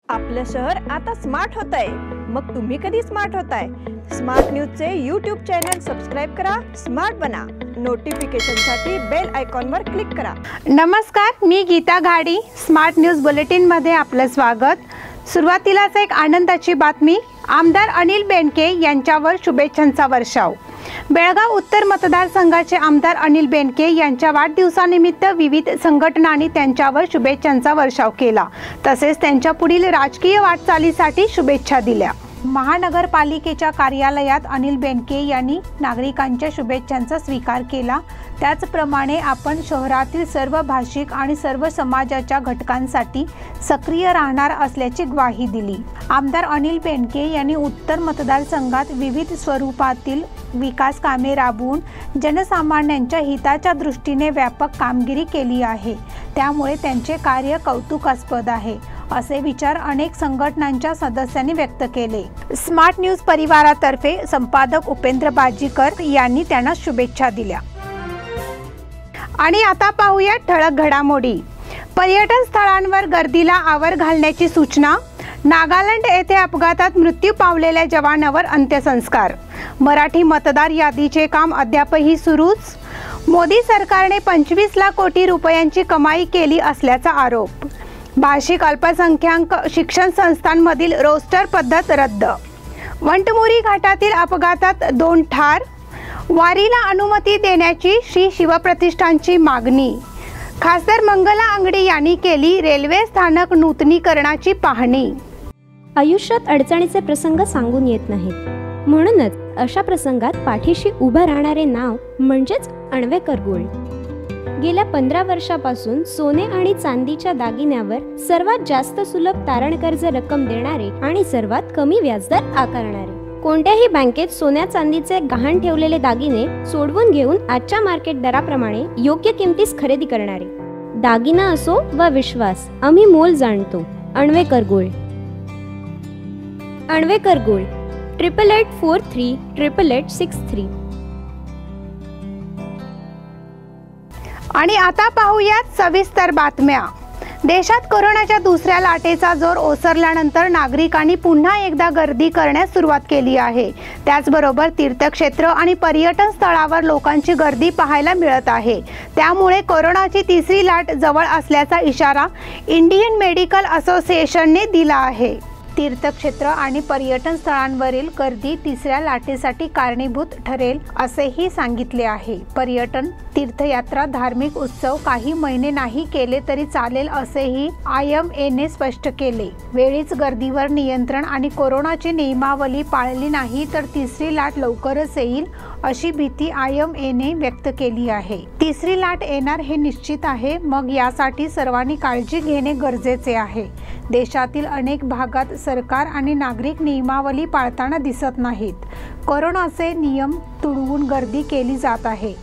आपलं शहर आता स्मार्ट होत आहे। मग तुम्ही कधी स्मार्ट होताय? स्मार्ट न्यूजचे यूट्यूब चॅनल सबस्क्राइब करा, स्मार्ट बना। नोटिफिकेशनसाठी बेल आयकॉनवर क्लिक करा। नमस्कार, मी गीता घाडी। स्मार्ट न्यूज बुलेटिनमध्ये आपलं स्वागत। सुरुवातीलाच एक आनंदाची बातमी, आमदार अनिल बेनके यांच्यावर शुभेच्छांचा वर्षाव। बेळगाव उत्तर मतदारसंघाचे आमदार अनिल बेनके यांच्या वाढदिवसानिमित्त विविध संघटनांनी त्यांच्यावर शुभेच्छांचा वर्षाव केला, तसेच त्यांच्या पुढील राजकीय वाटचालीसाठी शुभेच्छा दिल्या। महानगरपालिकेच्या कार्यालयात अनिल बेनके यांनी नागरिकांच्या शुभेच्छांचा स्वीकार केला। त्याचप्रमाणे आपण शहरातील सर्व भाषिक आणि सर्व समाजाच्या घटकांसाठी सक्रिय राहणार असल्याची ग्वाही दिली। आमदार अनिल बेनके यांनी उत्तर मतदारसंघात विविध स्वरूपातील विकास कामे राबवून जनसामान्यांच्या हिताच्या दृष्टीने व्यापक कामगिरी केली आहे, त्यामुळे त्यांचे कार्य कौतुकास्पद आहे, असे विचार अनेक संघटनांच्या सदस्यांनी व्यक्त केले। स्मार्ट न्यूज परिवारातर्फे संपादक उपेंद्र बाजीकर यांनी त्यांना शुभेच्छा दिल्या। आणि आता पाहूया ठळक घडामोडी। पर्यटन स्थळांवर गर्दीला आवर घालण्याची सूचना। नागालँड येथे अपघातात मृत्यू पावलेल्या जवानावर अंत्यसंस्कार। मराठी मतदार यादीचे काम अद्यापही सुरूच। मोदी सरकारने 25 लाख कोटी रुपयांची कमाई केली असल्याचा आरोप। भाषिक अल्पसंख्याक शिक्षण संस्थांमधील रोस्टर पद्धत रद्द। वंटमुरी घाटातील अपघातात 2 ठार। वारीला अनुमती देण्याची श्री शिवप्रतिष्ठानची मागणी। खासदार मंगला अंगडी यांनी केली रेल्वे स्थानक नूतनीकरणाची पाहणी। आयुष्यात अडचणीचे प्रसंग सांगून येत नाहीत, म्हणूनच अशा प्रसंगात पाठीशी उभं राहणारे नाव म्हणजेच अण्वेकर गोल्ड। गेल्या 15 वर्षापासून सोने आणि चांदीच्या दागिन्यावर सर्वात जास्त सुलभ तारण कर्ज रक्कम देणारे आणि सर्वात कमी व्याजदर आकारणारे। कोणत्याही बँकेत सोन्या चांदीचे गहाण ठेवलेले दागिने सोडवून घेऊन आजच्या मार्केट दराप्रमाणे योग्य किमतीस खरेदी करणारे। दागिना असो वा विश्वास, आम्ही मोल जाणतो। अण्वेकर गोल्ड। अण्वेकर गोल्ड 8843 8863। आणि आता पाहूयात सविस्तर बातम्या। देशात कोरोनाच्या दुसऱ्या लाटेचा जोर ओसरल्यानंतर नागरिकांनी पुन्हा एकदा गर्दी करण्यास सुरुवात केली आहे। त्याचबरोबर तीर्थक्षेत्र आणि पर्यटन स्थळावर लोकांची गर्दी पाहायला मिळत आहे। त्यामुळे कोरोनाची तिसरी लाट जवळ असल्याचा इशारा इंडियन मेडिकल असोसिएशनने दिला आहे। तीर्थक्षेत्र आणि पर्यटन स्थळांवरील गर्दी तिसऱ्या लाटेसाठी कारणीभूत ठरेल असेही सांगितले आहे। पर्यटन, तीर्थयात्रा, धार्मिक उत्सव काही महिने नाही केले तरी चालेल असेही IMAने स्पष्ट केले। वेळीच गर्दीवर नियंत्रण आणि कोरोनाची नियमावली पाळली नाही तर तिसरी लाट लवकरच येईल अशी भीती IMAने व्यक्त केली आहे। तिसरी लाट येणार हे निश्चित आहे, मग यासाठी सर्वांनी काळजी घेणे गरजेचे आहे। देशातील अनेक भागात सरकार आणि नागरिक नियमावली पाळताना दिसत नाहीत। कोरोनाचे नियम तुडवून गर्दी केली जात आहे।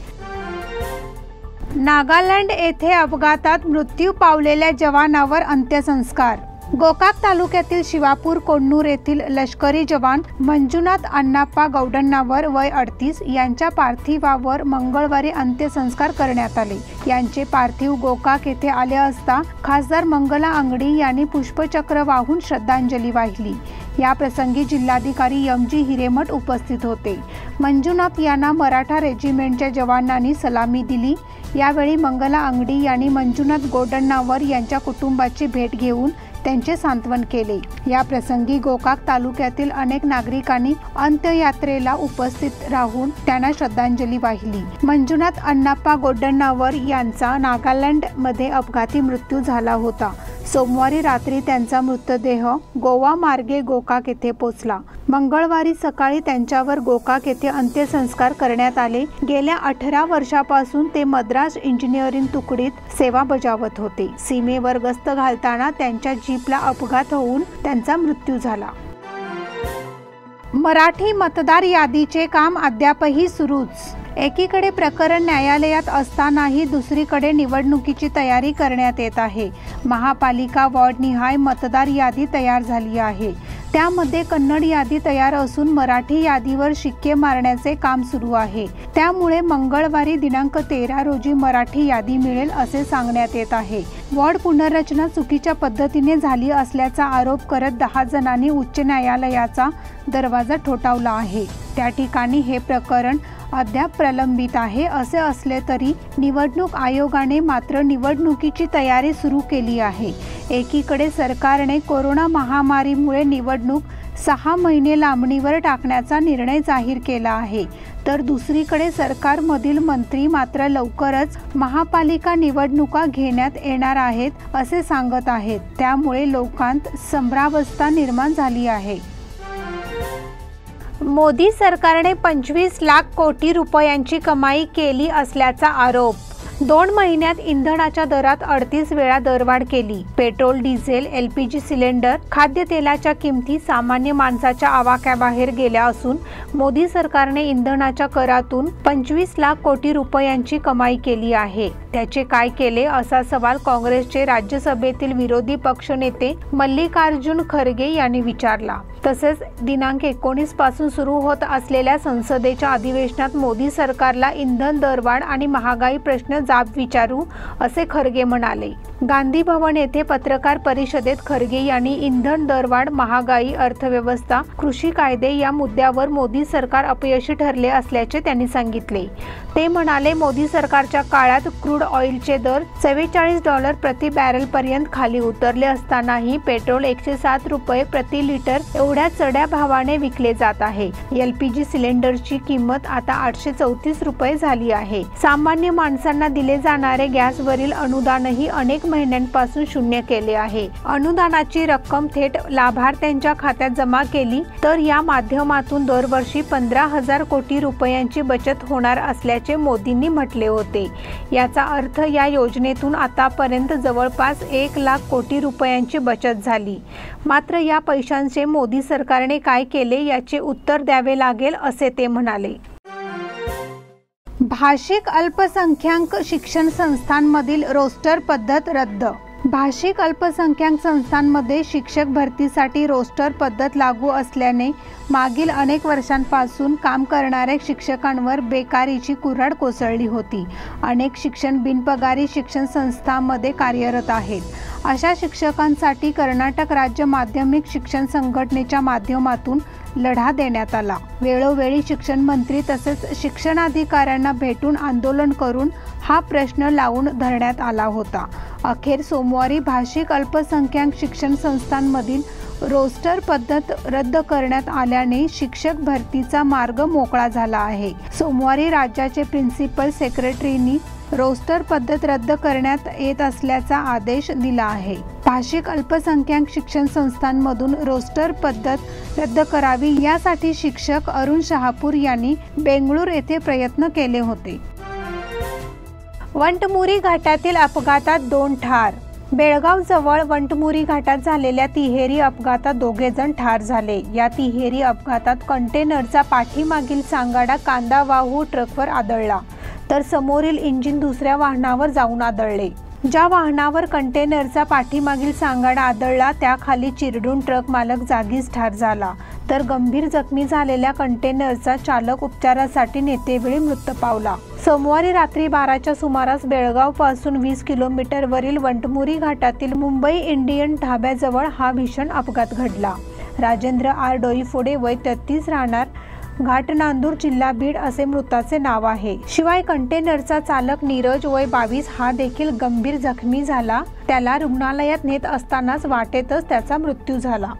नागालँड येथे अपघातात मृत्यू पावलेल्या जवानावर अंत्यसंस्कार। गोकाक तालुक्यातील शिवापूर कोण्णूर येथील लष्करी जवान मंजुनाथ अण्णाप्पा गौडण्णावर वय 38 यांच्या पार्थिवावर मंगळवारी अंत्यसंस्कार करण्यात आले। यांचे पार्थिव गोकाक येथे आले असता खासदार मंगला अंगडी यांनी पुष्पचक्र वाहून श्रद्धांजली वाहिली। या प्रसंगी जिल्हाधिकारी MG हिरेमठ उपस्थित होते। मंजुनाथ यांना मराठा रेजिमेंटच्या जवानांनी सलामी दिली। यावेळी मंगला अंगडी यांनी मंजुनाथ गौडण्णावर यांच्या कुटुंबाची भेट घेऊन त्यांचे सांत्वन केले। या प्रसंगी गोकाक तालुक्यातील अनेक नागरिकांनी अंत्ययात्रेला उपस्थित राहून त्यांना श्रद्धांजली वाहिली। मंजुनाथ अण्णाप्पा गौडण्णावर यांचा नागालँड मध्ये अपघाती मृत्यू झाला होता। सोमवारी रात्री त्यांचा मृतदेह गोवा मार्गे गोकाक येथे पोहोचला। मंगळवारी सकाळी त्यांच्यावर गोकाक येथे अंत्यसंस्कार करण्यात आले। गेल्या 18 वर्षापासून ते मद्रास इंजिनिअरिंग तुकडीत सेवा बजावत होते। सीमेवर गस्त घालताना त्यांच्या जीपला अपघात होऊन त्यांचा मृत्यू झाला। मराठी मतदार यादीचे काम अद्यापही सुरूच। एकीकडे प्रकरण न्यायालयात असतानाही दुसरीकडे निवडणुकीची तयारी करण्यात येत आहे। महापालिका वॉर्डनिहाय मतदार यादी तयार झाली आहे। त्यामध्ये कन्नड यादी तयार असून मराठी यादीवर शिक्के मारण्याचे काम सुरू आहे। त्यामुळे मंगळवारी दिनांक 13 रोजी मराठी यादी मिळेल असे सांगण्यात येत आहे। वॉर्ड पुनर्रचना चुकीच्या पद्धतीने झाली असल्याचा आरोप करत 10 जणांनी उच्च न्यायालयाचा दरवाजा ठोठावला आहे। त्या ठिकाणी हे प्रकरण अद्याप प्रलंबित आहे। असे असले तरी निवडणूक आयोगाने मात्र निवडणुकीची तयारी सुरू केली आहे। एकीकडे सरकारने कोरोना महामारीमुळे निवडणूक 6 महिने लांबणीवर टाकण्याचा निर्णय जाहीर केला आहे, तर दुसरीकडे सरकारमधील मंत्री मात्र लवकरच महापालिका निवडणुका घेण्यात येणार आहेत असे सांगत आहेत। त्यामुळे लोकांत संभ्रमावस्था निर्माण झाली आहे। मोदी सरकारने 25 लाख कोटी रुपयांची कमाई केली असल्याचा आरोप। 2 महिन्यात इंधनाच्या दरात 38 वेळा दरवाढ केली। पेट्रोल, डिझेल, LPG सिलेंडर, खाद्यतेलाच्या किमती सामान्य माणसाच्या आवाक्याबाहेर गेल्या असून मोदी सरकारने इंधनाच्या करातून 25 लाख कोटी रुपयांची कमाई केली आहे। त्याचे काय केले असा सवाल काँग्रेसचे राज्यसभेतील विरोधी पक्षनेते मल्लिकार्जुन खरगे यांनी विचारला। तसेच दिनांक 19 पासून सुरू होत असलेल्या संसदेच्या अधिवेशनात मोदी सरकारला इंधन दरवाढ आणि महागाई प्रश्न जाब विचारू असे खरगे म्हणाले। गांधी भवन येथे पत्रकार परिषदेत खरगे यांनी इंधन दरवाढ, महागाई, अर्थव्यवस्था, कृषी कायदे या मुद्द्यावर मोदी सरकार अपयशी ठरले असल्याचे त्यांनी सांगितले। ते म्हणाले, मोदी सरकारच्या काळात क्रूड ऑइलचे दर $44 प्रति बॅरल पर्यंत खाली उतरले असतानाही पेट्रोल 107 रुपये प्रति लिटर एवढ्या चढ्या भावाने विकले जात आहे। LPG सिलेंडरची किंमत आता 834 रुपये झाली आहे। सामान्य माणसांना दिले जाणारे गॅसवरील अनुदानही अनेक महिन्यांपासून शून्य केले आहे। अनुदानाची रक्कम थेट लाभार्थ्यांच्या खात्यात जमा केली तर या माध्यमातून दरवर्षी 15,000 कोटी रुपयांची बचत होणार असल्याचे मोदींनी म्हटले होते। याचा अर्थ या योजनेतून आतापर्यंत जवळपास 1 लाख कोटी रुपयांची बचत झाली। मात्र या पैशांचे मोदी सरकारने काय केले याचे उत्तर द्यावे लागेल असे ते म्हणाले। भाषिक अल्पसंख्याक शिक्षण संस्थांमधील रोस्टर पद्धत रद्द। भाषिक अल्पसंख्याक संस्थांमध्ये शिक्षक भरतीसाठी रोस्टर पद्धत लागू असल्याने मागील अनेक वर्षांपासून काम करणाऱ्या शिक्षकांवर बेकारीची कुऱ्हाड कोसळली होती। अनेक शिक्षण बिनपगारी शिक्षण संस्थांमध्ये कार्यरत आहेत। अशा शिक्षकांसाठी कर्नाटक राज्य माध्यमिक शिक्षण संघटनेच्या माध्यमातून लढा देण्यात आला। वेळोवेळी शिक्षण मंत्री तसेच शिक्षणाधिकाऱ्यांना भेटून आंदोलन करून हा प्रश्न लावून धरण्यात आला होता। अखेर सोमवारी भाषिक अल्पसंख्याक शिक्षण संस्थांमधील रोस्टर पद्धत रद्द करण्यात आल्याने शिक्षक भरतीचा मार्ग मोकळा झाला आहे। सोमवारी राज्याचे प्रिन्सिपल सेक्रेटरींनी रोस्टर पद्धत रद्द करण्यात येत असल्याचा आदेश दिला आहे। भाषिक अल्पसंख्याक शिक्षण संस्थांमधून रोस्टर पद्धत रद्द करावी यासाठी शिक्षक अरुण शहापूर यांनी बेंगळूर येथे प्रयत्न केले होते। वंटमुरी घाटातील अपघातात 2 ठार। बेळगाव जवळ वंटमुरी घाटात झालेल्या तिहेरी अपघातात 2 जण ठार झाले। या तिहेरी अपघातात कंटेनरचा पाठीमागील सांगाडा कांदा वाहू ट्रकवर आदळला, तर समोरील इंजिन दुसऱ्या वाहनावर जाऊन आदळले। ज्या वाहनावर कंटेनरचा पाठीमागील सांगाडा आदळला त्याखाली चिरडून ट्रक मालक जागीच ठार झाला, तर गंभीर जखमी झालेल्या कंटेनरचा चालक उपचारासाठी नेतेवेळी मृत्यू पावला। सोमवारी रात्री 12च्या सुमारास बेळगाव पासून 20 किलोमीटरवरील वंटमुरी घाटातील मुंबई इंडियन ढाब्याजवळ हा भीषण अपघात घडला। राजेंद्र आर डोईफोडे वय 33 राहणार घाटनांदूर जिल्हा बीड असे मृताचे नाव आहे। शिवाय कंटेनरचा चालक नीरज वय 22 हा देखील गंभीर जखमी झाला। त्याला रुग्णालयात नेत असतानाच वाटेतच त्याचा मृत्यू झाला।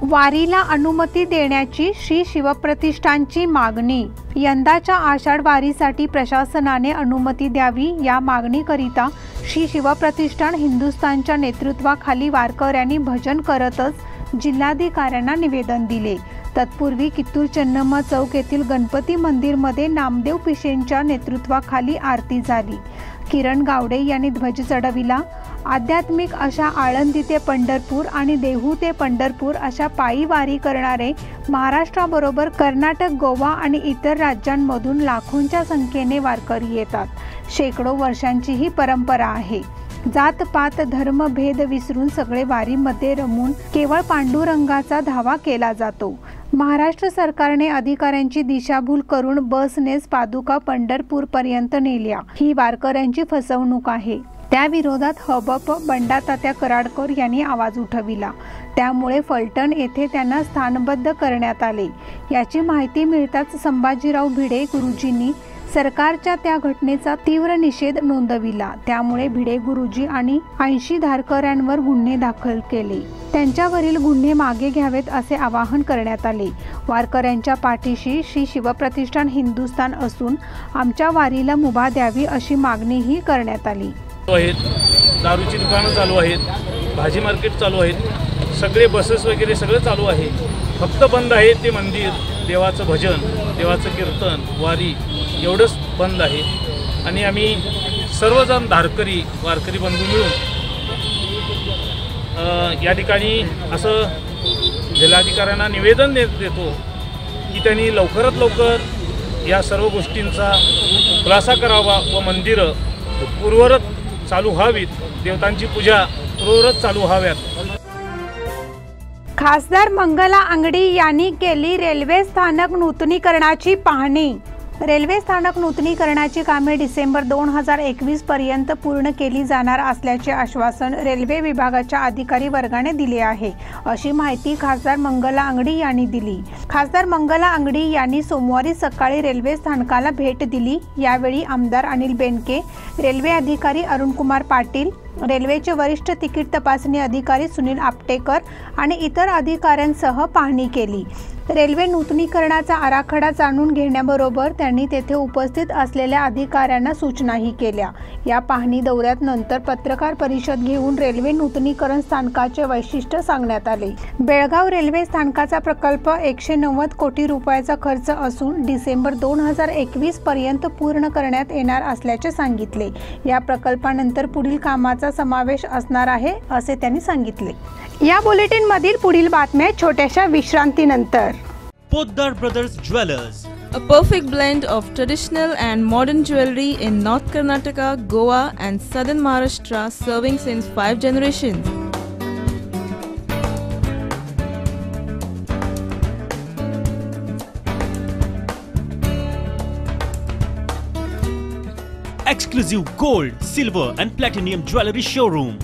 वारीला अनुमती देण्याची श्री शिवप्रतिष्ठानची मागणी। यंदाच्या आषाढ वारीसाठी प्रशासनाने अनुमती द्यावी या मागणीकरिता श्री शिवप्रतिष्ठान हिंदुस्थानच्या नेतृत्वाखाली वारकऱ्यांनी भजन करतच जिल्हाधिकाऱ्यांना निवेदन दिले। तत्पूर्वी कित्तूर चन्नम्मा चौक येथील गणपती मंदिरमध्ये नामदेव पिशेंच्या नेतृत्वाखाली आरती झाली। किरण गावडे यांनी ध्वज चढविला। आध्यात्मिक अशा आळंदी ते पंढरपूर आणि देहू ते पंढरपूर अशा पायी वारी करणारे महाराष्ट्राबरोबर कर्नाटक, गोवा आणि इतर राज्यांमधून लाखोंच्या संख्येने वारकरी येतात। शेकडो वर्षांची ही परंपरा आहे। जात पात धर्म भेद विसरून सगळे वारीमध्ये रमून केवळ पांडुरंगाचा धावा केला जातो. महाराष्ट्र सरकारने अधिकाऱ्यांची दिशाभूल करून बसनेच पादुका पंढरपूरपर्यंत नेल्या. ही वारकऱ्यांची फसवणूक आहे. त्या विरोधात हबप बंडातात्या कराडकर यांनी आवाज उठविला. त्यामुळे फलटण येथे त्यांना स्थानबद्ध करण्यात आले. याची माहिती मिळताच संभाजीराव भिडे गुरुजींनी सरकारच्या त्या घटनेचा तीव्र निषेध नोंदविला. त्यामुळे भिडे गुरुजी आणि 80 धारकऱ्यांवर गुन्हे दाखल केले. त्यांच्यावरील गुन्हे मागे घ्यावेत असे आवाहन करण्यात आले. वारकऱ्यांच्या पाठीशी श्री शिवप्रतिष्ठान हिंदुस्थान असून आमच्या वारीला मुभा द्यावी अशी मागणीही करण्यात आली. दारूची दुकानं चालू आहेत, भाजी मार्केट चालू आहेत, सगळे बसेस वगैरे सगळं चालू आहे. फक्त बंद आहे ते मंदिर, देवाचं भजन, देवाचं कीर्तन, वारी एवढंच बंद आहे. आणि आम्ही सर्वजण वारकरी बंधू मिळून या ठिकाणी असं जिल्हाधिकाऱ्यांना निवेदन देतो की त्यांनी लवकरात लवकर या सर्व गोष्टींचा खुलासा करावा व मंदिरं पूर्ववत चालू व्हावीत, देवतांची पूजा पूर्ववत चालू व्हाव्यात. खासदार मंगला अंगडी यांनी केली रेल्वे स्थानक नूतनीकरणाची पाहणी. रेल्वे स्थानक नूतनीकरणाची कामे डिसेंबर 2021 पर्यंत पूर्ण केली जाणार असल्याचे आश्वासन रेल्वे विभागाच्या अधिकारी वर्गाने दिले आहे, अशी माहिती खासदार मंगला अंगडी यांनी दिली. खासदार मंगला अंगडी यांनी सोमवारी सकाळी रेल्वे स्थानकाला भेट दिली. यावेळी आमदार अनिल बेनके, रेल्वे अधिकारी अरुणकुमार पाटील, रेल्वेचे वरिष्ठ तिकीट तपासणी अधिकारी सुनील आपटेकर आणि इतर अधिकाऱ्यांसह पाहणी केली. रेल्वे नूतनीकरणाचा आराखडा जाणून घेण्याबरोबर त्यांनी तेथे उपस्थित असलेल्या अधिकाऱ्यांना सूचनाही केल्या. या पाहणी दौऱ्यात नंतर पत्रकार परिषद घेऊन रेल्वे नूतनीकरण स्थानकाचे वैशिष्ट्य सांगण्यात आले. बेळगाव रेल्वे स्थानकाचा प्रकल्प 190 कोटी रुपयाचा खर्च असून डिसेंबर 2021 पर्यंत पूर्ण करण्यात येणार असल्याचे सांगितले. या प्रकल्पानंतर पुढील कामाचा समावेश असणार आहे असे त्यांनी सांगितले. या बुलेटिन मधील पुढील बातम्या छोट्याशा विश्रांतीनंतर. Poddar Brothers Jewelers, a perfect blend of traditional and modern jewelry in North Karnataka, Goa and southern Maharashtra, serving since 5 generations. exclusive gold, silver and platinum jewelry showroom.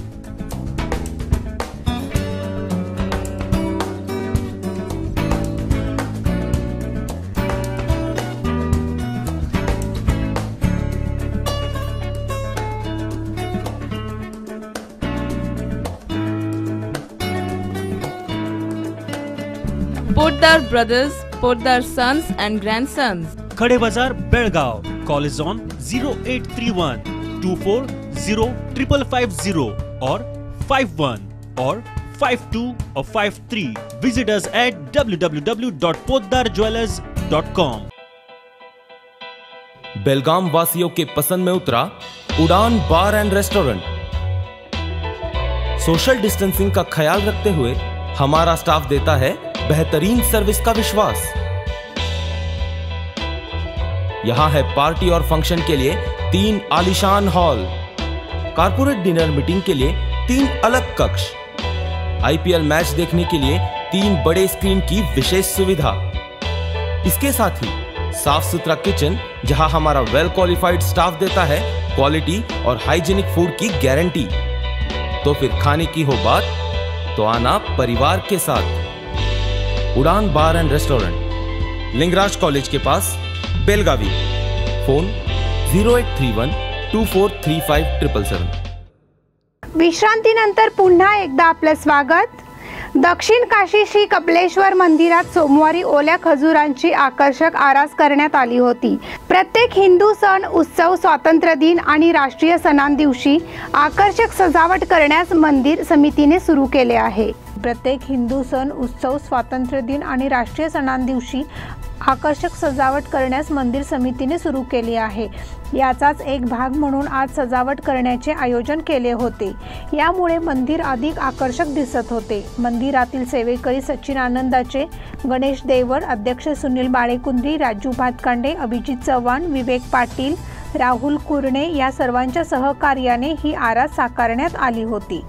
Poddar Brothers, Poddar Sons and Grandsons. Khade Bazar, Belgaum. Call is on 0831 240 5550 or 51 or 52 or 53. Visit us at www.poddarjewelers.com. बेलगाम वासियों के पसंद में उतरा उड़ान बार end restaurant. Social distancing का ख्याल रखते हुए हमारा स्टाफ देता है बेहतरीन सर्विस का विश्वास। यहां है पार्टी और फंक्शन के लिए 3 आलीशान हॉल, कारपोरेट डिनर मीटिंग के लिए 3 अलग कक्ष, आईपीएल मैच देखने के लिए 3 बड़े स्क्रीन की विशेष सुविधा। इसके साथ ही साफ सुथरा किचन जहां हमारा वेल क्वालिफाइड स्टाफ देता है क्वालिटी और हाइजीनिक फूड की गारंटी। तो फिर खाने की हो बात तो आना परिवार के साथ। उड़ान बार एंड रेस्टोरेंट, लिंगराज कॉलेज के पास, बेलगावी। फोन 0831 243577। विश्रांतीनंतर पुन्हा एकदा आपलं स्वागत। दक्षिण काशी श्री कपिलेश्वर मंदिरात सोमवारी ओल्या खजुरांची आकर्षक आरास करण्यात आली होती। प्रत्येक हिंदू सण, उत्सव, स्वातंत्र्य दिन आणि राष्ट्रीय सणांदिवशी आकर्षक सजावट करण्यास मंदिर समितीने सुरू केले आहे। प्रत्येक हिंदू सण, उत्सव, स्वातंत्र्य दिन आणि राष्ट्रीय सणांदिवशी आकर्षक सजावट करण्यास मंदिर समितीने सुरू केली आहे। याचाच एक भाग म्हणून आज सजावट करण्याचे आयोजन केले होते। यामुळे मंदिर अधिक आकर्षक दिसत होते। मंदिरातील सेवेकरी सचिन आनंदाचे, गणेश देवर, अध्यक्ष सुनील बाळेकुंद्री, राजू भातकांडे, अभिजित चव्हाण, विवेक पाटील, राहुल कुरणे या सर्वांच्या सहकार्याने ही आरास साकारण्यात आली होती.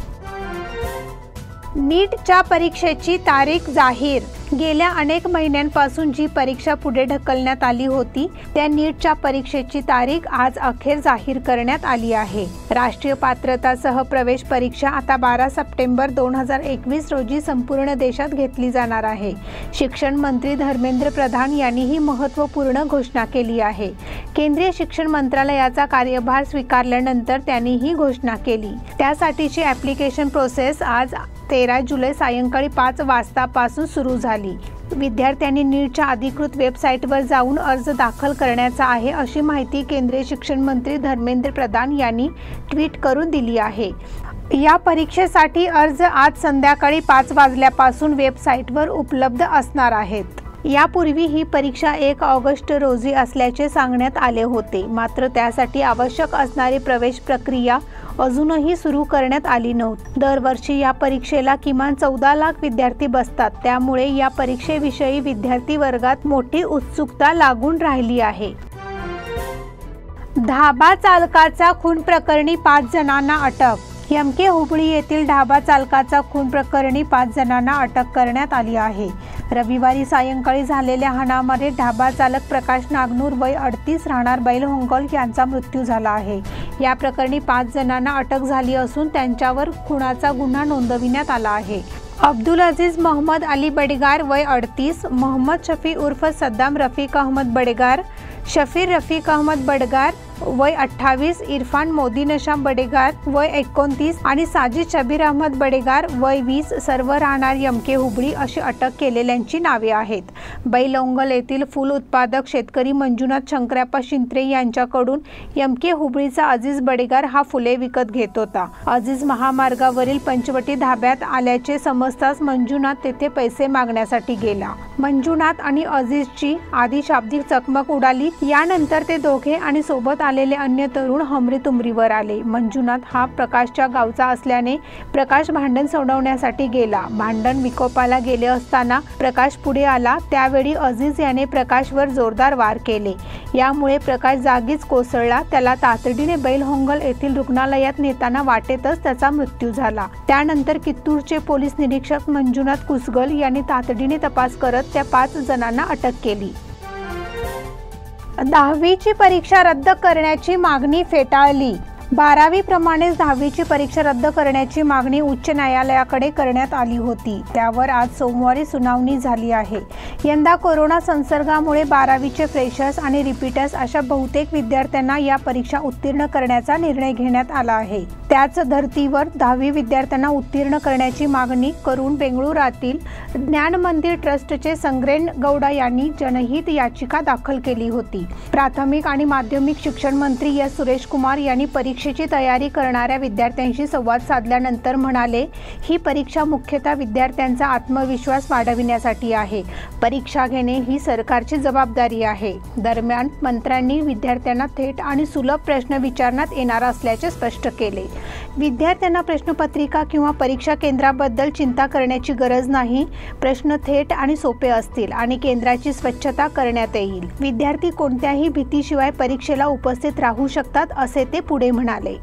नीटच्या परीक्षेची तारीख जाहीर. गेल्या अनेक महिन्यांपासून जी परीक्षा पुढे ढकलण्यात आली होती त्या नीटच्या परीक्षेची तारीख आज अखेर जाहीर करण्यात आली आहे. राष्ट्रीय पात्रता सह प्रवेश परीक्षा आता 12 सप्टेंबर 2021 रोजी संपूर्ण देशात घेतली जाणार आहे. शिक्षण मंत्री धर्मेंद्र प्रधान यांनी ही महत्त्वपूर्ण घोषणा केली आहे. केंद्रीय शिक्षण मंत्रालयाचा कार्यभार स्वीकारल्यानंतर त्यांनी ही घोषणा केली. त्यासाठीची ॲप्लिकेशन प्रोसेस आज 13 जुलै सायंकाळी 5 वाजतापासून सुरू झाली. विद्यार्थ्यांनी नीटच्या अधिकृत वेबसाईटवर जाऊन अर्ज दाखल करायचा आहे अशी माहिती केंद्रीय शिक्षण मंत्री धर्मेंद्र प्रधान यांनी ट्विट करून दिली आहे. या परीक्षेसाठी अर्ज आज संध्याकाळी 5 वाजल्यापासून वेबसाईटवर उपलब्ध असणार आहेत. यापूर्वी ही परीक्षा 1 ऑगस्ट रोजी असल्याचे सांगण्यात आले होते. मात्र त्यासाठी आवश्यक असणारी प्रवेश प्रक्रिया अजूनही सुरू करण्यात आली नव्हती. दरवर्षी या परीक्षेला किमान 14 लाख विद्यार्थी बसतात. त्यामुळे या परीक्षेविषयी विद्यार्थी वर्गात मोठी उत्सुकता लागून राहिली आहे. ढाबा चालकाचा खून प्रकरणी 5 जणांना अटक. एमके हुबळी येथील ढाबा चालकाचा खून प्रकरणी 5 जणांना अटक करण्यात आली आहे. रविवारी सायंकाळी झालेल्या हाणामारीत ढाबा चालक प्रकाश नागनूर वय 38 राहणार बैलहोंगल यांचा मृत्यू झाला आहे. या प्रकरणी 5 जणांना अटक झाली असून त्यांच्यावर खुनाचा गुन्हा नोंदविण्यात आला आहे. अब्दुल अजीज मोहम्मद अली बडेगार वय 38, मोहम्मद शफी उर्फ सद्दाम रफीक अहमद बडेगार, शफीर रफीक अहमद बडगार वय 28, इरफान मोदीनशा बडेगार वय 29 आणि साजिद शबीर अहमद बडेगार वय 20 सर्व राहणार एमके हुबळी अशी अटक केलेल्यांची नावे आहेत. बैलहोंगल येथील फूल उत्पादक शेतकरी मंजुनाथ शंकरप्पा शिंत्रे यांच्याकडून एमके हुबळीचा अजीज बडेगार हा फुले विकत घेत होता. अजीज महामार्गावरील पंचवटी धाब्यात आल्याचे समजताच मंजुनाथ तेथे पैसे मागण्यासाठी गेला. मंजुनाथ आणि अजीजची आधी शाब्दिक चकमक उडाली. यानंतर ते दोघे आणि सोबत आलेले अन्य तरुण हमरीतुमरीवर आले. मंजुनाथ हा प्रकाशच्या गावचा असल्याने प्रकाश भांडण सोडवण्यासाठी गेला. भांडण विकोपाला गेले असताना प्रकाश पुढे आला. त्यावेळी अजीज याने प्रकाशवर जोरदार वार केले. यामुळे प्रकाश जागीच कोसळला. त्याला तातडीने बैलहोंगल येथील रुग्णालयात नेताना वाटेतच त्याचा मृत्यू झाला. त्यानंतर कित्तूरचे पोलीस निरीक्षक मंजुनाथ कुसगल यांनी तातडीने तपास करत त्या 5 जणांना अटक केली. 10वीची परीक्षा रद्द करण्याची मागणी फेटाळली. 12वी प्रमाणेच 10वीची परीक्षा रद्द करण्याची मागणी उच्च न्यायालयाकडे करण्यात आली होती. त्यावर आज सोमवारी सुनावणी झाली आहे. यंदा कोरोना संसर्गामुळे 12वीचे फ्रेशर्स आणि रिपीटर्स अशा बहुतेक विद्यार्थ्यांना या परीक्षा उत्तीर्ण करण्याचा निर्णय घेण्यात आला आहे. त्याच धर्तीवर 10वी विद्यार्थ्यांना उत्तीर्ण करण्याची मागणी करून बेंगळुरातील ज्ञान मंदिर ट्रस्टचे संग्रेन गौडा यांनी जनहित याचिका दाखल केली होती. प्राथमिक आणि माध्यमिक शिक्षण मंत्री एस सुरेश कुमार यांनी परीक्षेची तयारी करणाऱ्या विद्यार्थ्यांशी संवाद साधल्यानंतर म्हणाले, ही परीक्षा मुख्यतः विद्यार्थ्यांचा आत्मविश्वास वाढविण्यासाठी आहे. परीक्षा घेणे ही सरकारची जबाबदारी आहे. दरम्यान मंत्र्यांनी विद्यार्थ्यांना थेट आणि सुलभ प्रश्न विचारण्यात येणार असल्याचे स्पष्ट केले. विद्यार्थ्यांना प्रश्नपत्रिका किंवा परीक्षा केंद्राबद्दल चिंता करण्याची गरज नाही. प्रश्न थेट आणि सोपे असतील आणि केंद्राची स्वच्छता करण्यात येईल. विद्यार्थी कोणत्याही भीतीशिवाय परीक्षेला उपस्थित राहू शकतात असे ते पुढे म्हणाले.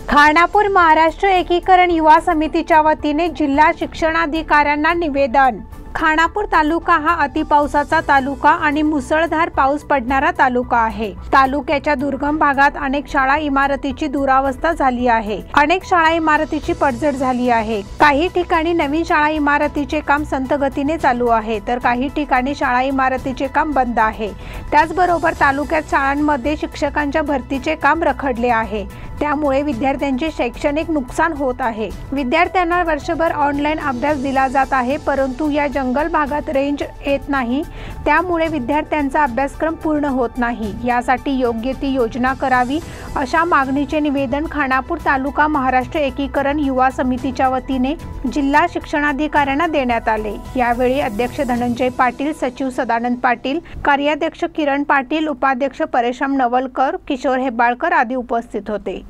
खानापूर महाराष्ट्र एकीकरण युवा समितीच्या वतीने जिल्हा शिक्षणाधिकाऱ्यांना निवेदन. खानापूर तालुका हा अतिपावसाचा तालुका आणि मुसळधार पाऊस पडणारा तालुका आहे. तालुक्याच्या दुर्गम भागात अनेक शाळा इमारतीची दुरावस्था झाली आहे. अनेक शाळा इमारतीची पडझड झाली आहे. काही ठिकाणी नवीन शाळा इमारतीचे काम संथ गतीने चालू आहे, तर काही ठिकाणी शाळा इमारतीचे काम बंद आहे. त्याचबरोबर तालुक्यात शाळांमध्ये शिक्षकांच्या भरतीचे काम रखडले आहे. त्यामुळे विद्यार्थ्यांचे शैक्षणिक नुकसान होत आहे. विद्यार्थ्यांना वर्षभर ऑनलाईन अभ्यास दिला जात आहे, परंतु या जंगल भागात रेंज येत नाही. त्यामुळे विद्यार्थ्यांचा अभ्यासक्रम पूर्ण होत नाही. यासाठी योग्य ती योजना करावी अशा मागणीचे निवेदन खानापूर तालुका महाराष्ट्र एकीकरण युवा समितीच्या वतीने जिल्हा शिक्षणाधिकाऱ्यांना देण्यात आले. यावेळी अध्यक्ष धनंजय पाटील, सचिव सदानंद पाटील, कार्याध्यक्ष किरण पाटील, उपाध्यक्ष परेशाम नवलकर, किशोर हेब्बाळकर आदी उपस्थित होते.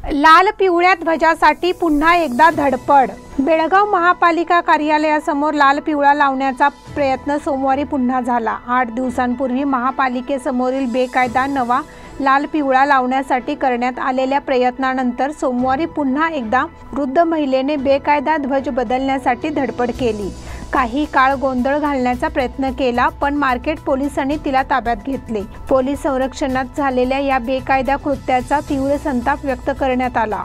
लाल पिवळ्या ध्वजासाठी पुन्हा एकदा धडपड. बेळगाव महापालिका कार्यालयासमोर लाल पिवळा लावण्याचा प्रयत्न सोमवारी पुन्हा झाला. 8 दिवसांपूर्वी महापालिकेसमोरील बेकायदा नवा लाल पिवळा लावण्यासाठी करण्यात आलेल्या प्रयत्नानंतर सोमवारी पुन्हा एकदा वृद्ध महिलेने बेकायदा ध्वज बदलण्यासाठी धडपड केली. काही काळ गोंधळ घालण्याचा प्रयत्न केला, पण मार्केट पोलिसांनी तिला ताब्यात घेतले. पोलीस संरक्षणात झालेल्या या बेकायदा कृत्याचा तीव्र संताप व्यक्त करण्यात आला,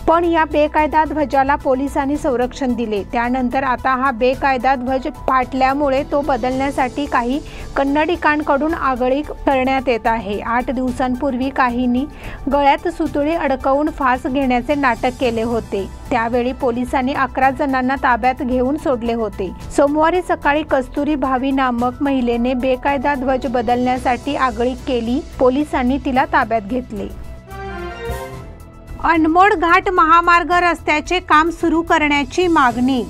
पण या बेकायदा ध्वजाला पोलिसांनी संरक्षण दिले. त्यानंतर आता हा बेकायदा ध्वज फाटल्यामुळे तो बदलण्यासाठी काही कन्नडिकांकडून आगळीक करण्यात येत आहे. 8 दिवसांपूर्वी काहींनी गळ्यात सुतळी अडकवून फास घेण्याचे नाटक केले होते. त्यावेळी पोलिसांनी 11 जणांना ताब्यात घेऊन सोडले होते. सोमवारी सकाळी कस्तुरी भावी नामक महिलेने बेकायदा ध्वज बदलण्यासाठी आगळीक केली. पोलिसांनी तिला ताब्यात घेतले. अनमोड घाट महामार्ग रस्त्याचे काम सुरू करण्याची मागणी.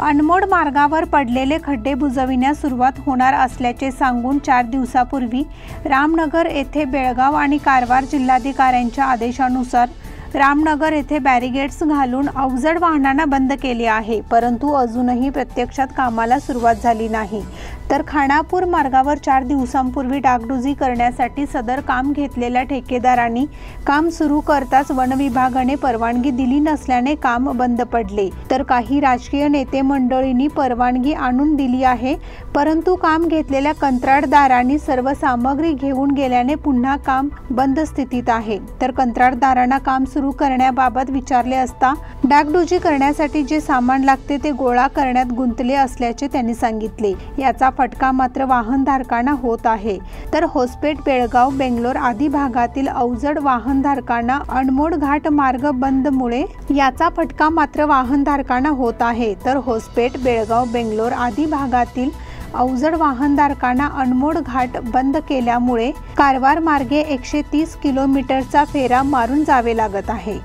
अनमोड मार्गावर पडलेले खड्डे बुजविण्यास सुरुवात होणार असल्याचे सांगून 4 दिवसापूर्वी रामनगर येथे बेळगाव आणि कारवार जिल्हाधिकाऱ्यांच्या आदेशानुसार रामनगर येथे बॅरिगेड्स घालून अवजड वाहनांना बंद केले आहे, परंतु अजूनही प्रत्यक्षात कामाला सुरुवात झाली नाही. तर खानापूर मार्गावर 4 दिवसांपूर्वी डागडुजी करण्यासाठी सदर काम घेतलेल्या ठेकेदारांनी काम सुरू करताच वन विभागाने परवानगी दिली नसल्याने काम बंद पडले. तर काही राजकीय नेते मंडळींनी परवानगी आणून दिली आहे, परंतु काम घेतलेल्या कंत्राटदारांनी सर्व सामग्री घेऊन गेल्याने पुन्हा काम बंद स्थितीत आहे. तर कंत्राटदारांना काम सुरू करण्याबाबत विचारले असता डागडुजी करण्यासाठी जे सामान लागते ते गोळा करण्यात गुंतले असल्याचे त्यांनी सांगितले. याचा फटका मात्र वाहनधारकांना होत आहे. तर होसपेट, बेळगाव, बेंगलोर आदी भागातील अवजड वाहनधारकांना अनमोड घाट मार्ग बंदमुळे याचा फटका मात्र वाहनधारकांना होत आहे. तर होसपेट, बेळगाव, बेंगलोर आदी भागातील अवजड वाहनधारकांना अनमोड घाट बंद केल्यामुळे कारवार मार्गे 130 किलोमीटरचा फेरा मारून जावे लागत आहे.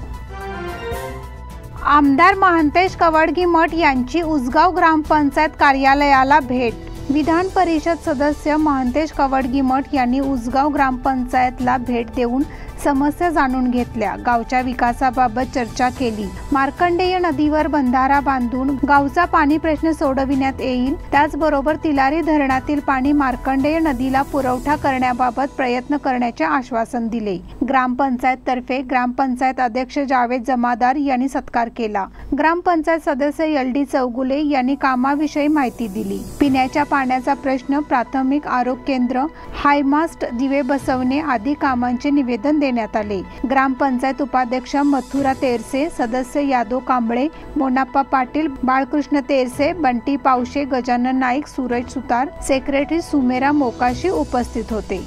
आमदार महांतेश कवडगीमठ यांची उसगाव ग्रामपंचायत कार्यालयाला भेट. विधान परिषद सदस्य महांतेश कवडगीमठ यांनी उसगाव ग्रामपंचायतला भेट देऊन समस्या जाणून घेतल्या. गावच्या विकासाबाबत चर्चा केली. मार्कंडेय नदीवर बंधारा बांधून गावचा पाणी प्रश्न सोडविण्यात येईल. त्याचबरोबर तिलारी धरणातील पाणी मार्कंडेय नदीला पुरवठा करण्याबाबत प्रयत्न करण्याचे आश्वासन दिले. ग्रामपंचायत तर्फे ग्रामपंचायत अध्यक्ष जावेद जमादार यांनी सत्कार केला. ग्रामपंचायत सदस्य LD चौगुले यांनी कामाविषयी माहिती दिली. पिण्याच्या पाण्याचा प्रश्न, प्राथमिक आरोग्य केंद्र, हायमास्ट दिवे बसवणे आदी कामांचे निवेदन देण्यात आले. ग्रामपंचायत उपाध्यक्ष मथुरा तेरसे, सदस्य यादव कांबळे, मोनाप्पा पाटील, बाळकृष्ण तेरसे, बंटी पावशे, गजानन नाईक, सूरज सुतार, सेक्रेटरी सुमेरा मोकाशी उपस्थित होते.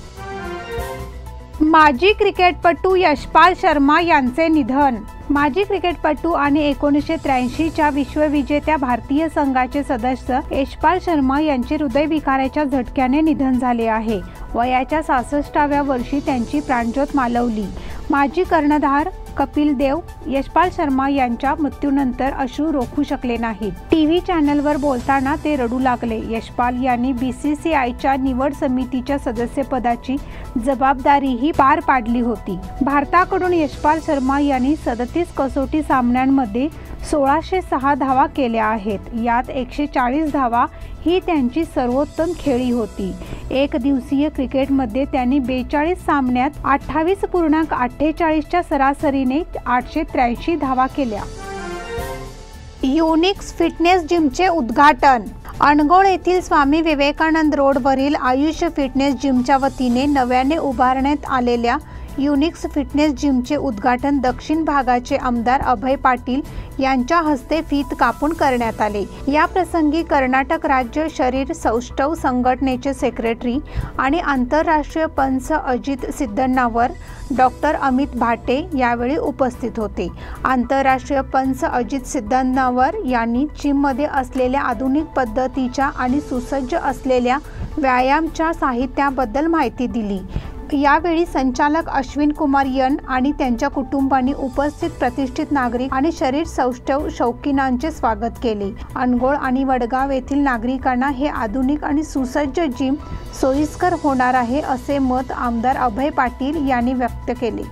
माजी क्रिकेटपटू यशपाल शर्मा यांचे निधन. माजी क्रिकेटपटू आणि 1983च्या विश्वविजेत्या भारतीय संघाचे सदस्य यशपाल शर्मा यांचे हृदयविकाराच्या झटक्याने निधन झाले आहे. वयाच्या 66व्या वर्षी त्यांची प्राणज्योत मालवली. माजी कर्णधार कपिल देव यशपाल शर्मा यांच्या मृत्यूनंतर अश्रू रोखू शकले नाहीत. टीव्ही चॅनलवर बोलताना ते रडू लागले. यशपाल यांनी BCCIच्या निवड समितीच्या सदस्यपदाची जबाबदारीही पार पाडली होती. भारताकडून यशपाल शर्मा यांनी 37 कसोटी सामन्यांमध्ये 1606 धावा केल्या आहेत. यात 140 धावा ही त्यांची सर्वोत्तम खेळी होती. एक दिवसीय क्रिकेटमध्ये त्यांनी 42 सामन्यात 28.48च्या सरासरीने 883 धावा केल्या. युनिक्स फिटनेस जिमचे उद्घाटन. अनगोळ येथील स्वामी विवेकानंद रोडवरील आयुष फिटनेस जिमच्या वतीने नव्याने उभारण्यात आलेल्या युनिक्स फिटनेस जिमचे उद्घाटन दक्षिण भागाचे आमदार अभय पाटील यांच्या हस्ते फीत कापून करण्यात आले. या प्रसंगी कर्नाटक राज्य शरीर सौष्ठव संघटनेचे सेक्रेटरी आणि आंतरराष्ट्रीय पंच अजित सिद्धनावर, डॉक्टर अमित भाटे यावेळी उपस्थित होते. आंतरराष्ट्रीय पंच अजित सिद्धनावर यांनी जिममध्ये असलेल्या आधुनिक पद्धतीच्या आणि सुसज्ज असलेल्या व्यायामच्या साहित्याबद्दल माहिती दिली. यावेळी संचालक अश्विन कुमार यन आणि त्यांच्या कुटुंबांनी उपस्थित प्रतिष्ठित नागरिक आणि शरीर सौष्ठव शौकीनांचे स्वागत केले. अनगोळ आणि वडगाव येथील नागरिकांना हे आधुनिक आणि सुसज्ज जिम सोयीस्कर होणार आहे असे मत आमदार अभय पाटील यांनी व्यक्त केले.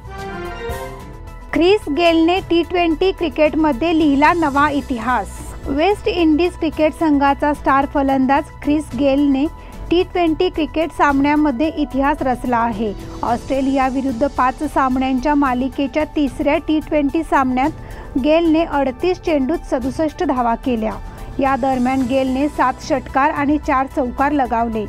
ख्रिस गेलने T20 क्रिकेटमध्ये लिहिला नवा इतिहास. वेस्ट इंडिज क्रिकेट संघाचा स्टार फलंदाज ख्रिस गेलने T20 क्रिकेट सामन्यामध्ये इतिहास रचला आहे. ऑस्ट्रेलियाविरुद्ध 5 सामन्यांच्या मालिकेच्या तिसऱ्या T20 सामन्यात गेलने 38 चेंडूत 67 धावा केल्या. या दरम्यान गेलने 7 षटकार आणि 4 चौकार लगावले.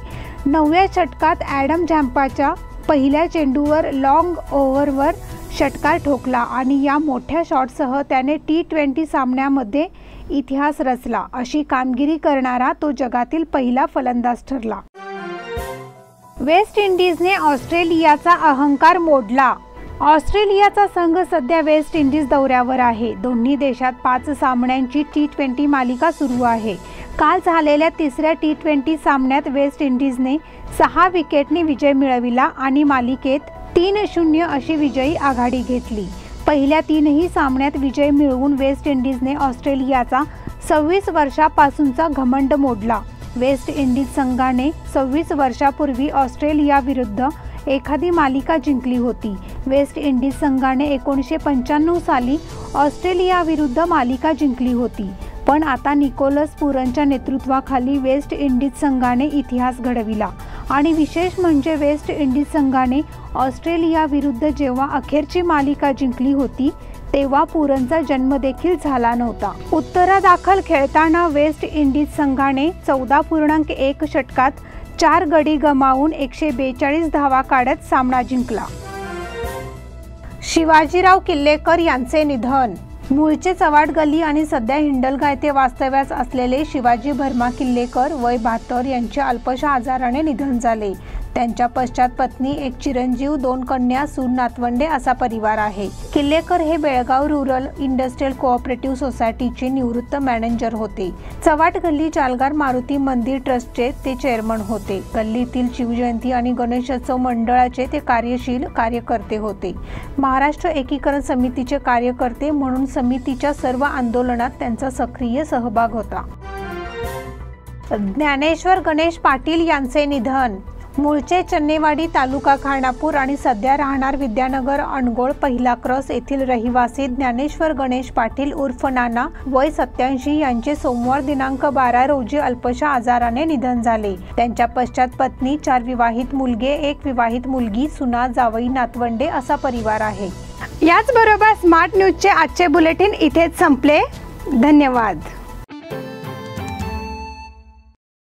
9व्या षटकात ॲडम झॅम्पाच्या पहिल्या चेंडूवर लॉंग ओव्हरवर षटकार ठोकला आणि या मोठ्या शॉटसह त्याने T20 सामन्यामध्ये इतिहास रचला. अशी कामगिरी करणारा तो जगातील पहिला फलंदाज ठरला. वेस्ट इंडिजने ऑस्ट्रेलियाचा अहंकार मोडला. ऑस्ट्रेलियाचा संघ सध्या वेस्ट इंडिज दौऱ्यावर आहे. दोन्ही देशात 5 सामन्यांची T20 मालिका सुरू आहे. काल झालेल्या तिसऱ्या T20 सामन्यात वेस्ट इंडिजने 6 विकेटनी विजय मिळविला आणि मालिकेत 3-0 अशी विजयी आघाडी घेतली. पहिल्या 3ही सामन्यात विजय मिळवून वेस्ट इंडिजने ऑस्ट्रेलियाचा 26 वर्षापासूनचा घमंड मोडला. वेस्ट इंडिज संघाने 26 वर्षापूर्वी ऑस्ट्रेलियाविरुद्ध एखादी मालिका जिंकली होती. वेस्ट इंडिज संघाने 1995 साली ऑस्ट्रेलियाविरुद्ध मालिका जिंकली होती. पण आता निकोलस पुरनच्या नेतृत्वाखाली वेस्ट इंडिज संघाने इतिहास घडविला आणि विशेष म्हणजे वेस्ट इंडिज संघाने ऑस्ट्रेलियाविरुद्ध जेव्हा अखेरची मालिका जिंकली होती तेव्हा पुरनचा जन्म देखील झाला नव्हता. उत्तरादाखल खेळताना वेस्ट इंडिज संघाने 14.1 षटकात 4 गडी गमावून 142 धावा काढत सामना जिंकला. शिवाजीराव किल्लेकर यांचे निधन. मूळचे चव्हाट गल्ली आणि सध्या हिंडलगा येथे वास्तव्यास असलेले शिवाजी भरमा किल्लेकर वय 72 यांचे अल्पशा आजाराने निधन झाले. त्यांच्या पश्चात पत्नी, एक चिरंजीव, 2 कन्या, सून, नातवंडे असा परिवार आहे. किल्लेकर हे बेळगाव रूरल इंडस्ट्रियल कोऑपरेटिव्ह सोसायटीचे निवृत्त मॅनेजर होते. चव्हाट गल्ली जालगार मारुती मंदिर ट्रस्टचे ते चेअरमन होते. गल्लीतील शिवजयंती आणि गणेशोत्सव मंडळाचे ते कार्यशील कार्यकर्ते होते. महाराष्ट्र एकीकरण समितीचे कार्यकर्ते म्हणून समितीच्या सर्व आंदोलनात त्यांचा सक्रिय सहभाग होता. ज्ञानेश्वर गणेश पाटील यांचे निधन. मूळचे चन्नेवाडी, तालुका खानापूर आणि सध्या राहणार विद्यानगर, अणगोळ, पहिला क्रॉस येथील रहिवासी ज्ञानेश्वर गणेश पाटील उर्फ नाना वय 87 यांचे सोमवार दिनांक 12 रोजी अल्पशा आजाराने निधन झाले. त्यांच्या पश्चात पत्नी, 4 विवाहित मुलगे, 1 विवाहित मुलगी, सुना, जावई, नातवंडे असा परिवार आहे. याचबरोबर स्मार्ट न्यूजचे आजचे बुलेटिन इथेच संपले. धन्यवाद.